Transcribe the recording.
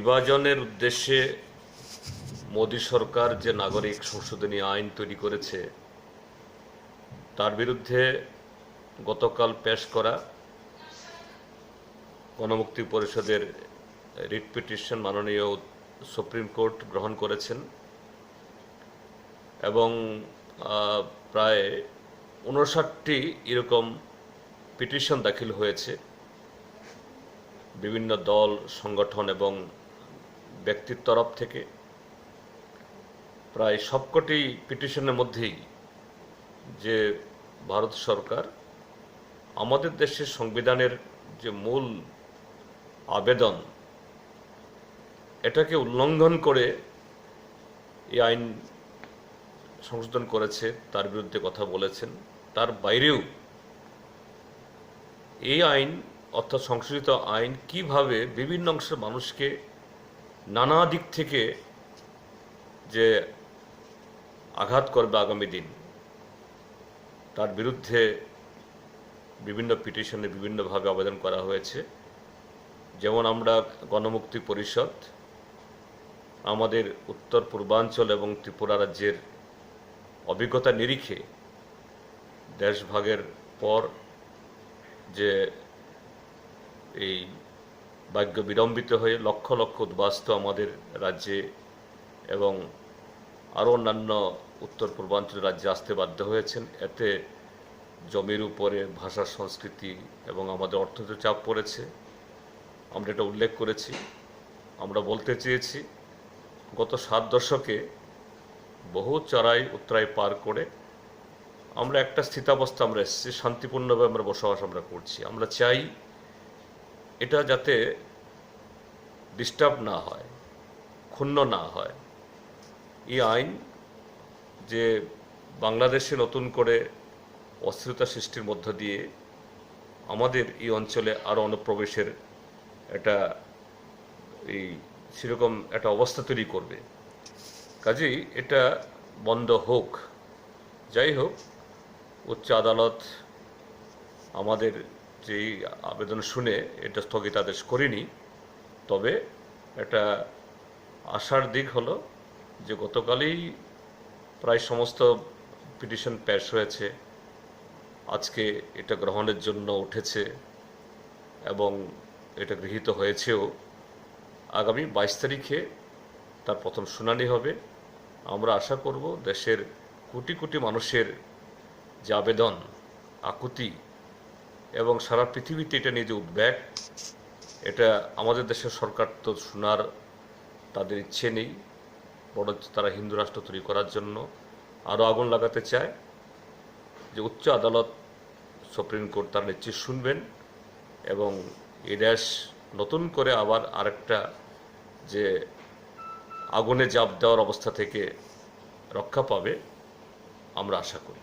বিভাজনের উদ্দেশ্যে মোদী সরকার যে নাগরিক সংশোধনী আইন তৈরি করেছে তার বিরুদ্ধে গতকাল পেশ করা গণমুক্তি পরিষদের রিট পিটিশন মাননীয় সুপ্রিম কোর্ট গ্রহণ করেছেন এবং প্রায় 59টি এরকম পিটিশন দাখিল হয়েছে বিভিন্ন দল সংগঠন এবং ব্যক্তির তরফ থেকে। প্রায় সবকটি পিটিশনের মধ্যেই যে ভারত সরকার আমাদের দেশের সংবিধানের যে মূল আবেদন এটাকে উল্লঙ্ঘন করে এই আইন সংশোধন করেছে, তার বিরুদ্ধে কথা বলেছেন। তার বাইরেও এই আইন অর্থাৎ সংশোধিত আইন কিভাবে বিভিন্ন অংশের মানুষকে নানা দিক থেকে যে আঘাত করবে আগামী দিন, তার বিরুদ্ধে বিভিন্ন পিটিশনে বিভিন্নভাবে আবেদন করা হয়েছে। যেমন আমরা গণমুক্তি পরিষদ আমাদের উত্তর পূর্বাঞ্চল এবং ত্রিপুরা রাজ্যের অভিজ্ঞতা নিরিখে দেশভাগের পর যে এই ভাগ্য বিড়ম্বিত হয়ে লক্ষ লক্ষ উদ্বাস্তু আমাদের রাজ্যে এবং আরও অন্যান্য উত্তর পূর্বাঞ্চলের রাজ্যে আসতে বাধ্য হয়েছেন, এতে জমির উপরে ভাষা সংস্কৃতি এবং আমাদের অর্থনৈতিক চাপ পড়েছে। আমরা এটা উল্লেখ করেছি। আমরা বলতে চেয়েছি গত 7 দশকে বহু চড়াই উতরাই পার করে আমরা একটা স্থিতাবস্থা আমরা এসেছি, শান্তিপূর্ণভাবে আমরা বসবাস আমরা করছি। আমরা চাই এটা যাতে ডিস্টার্ব না হয়, ক্ষুণ্ণ না হয়। এই আইন যে বাংলাদেশে নতুন করে অস্থিরতা সৃষ্টির মধ্য দিয়ে আমাদের এই অঞ্চলে আরও অনুপ্রবেশের একটা সেরকম একটা অবস্থা তৈরি করবে। কাজেই এটা বন্ধ হোক। যাই হোক, উচ্চ আদালত আমাদের যেই আবেদন শুনে এটা স্থগিতাদেশ করেনি, তবে এটা আশার দিক হলো যে গতকালই প্রায় সমস্ত পিটিশন পেশ হয়েছে, আজকে এটা গ্রহণের জন্য উঠেছে এবং এটা গৃহীত হয়েছেও। আগামী 22 তারিখে তার প্রথম শুনানি হবে। আমরা আশা করব দেশের কোটি কোটি মানুষের যে আবেদন আকুতি এবং সারা পৃথিবীতে এটা নিয়ে যে উদ্বেগ, এটা আমাদের দেশের সরকার তো শোনার তাদের ইচ্ছে নেই, বরঞ্চ তারা হিন্দু রাষ্ট্র তৈরি করার জন্য আরও আগুন লাগাতে চায়। যে উচ্চ আদালত সুপ্রিম কোর্ট তার নিশ্চয়ই শুনবেন এবং এই দেশ নতুন করে আবার আরেকটা যে আগুনে জাপ দেওয়ার অবস্থা থেকে রক্ষা পাবে আমরা আশা করি।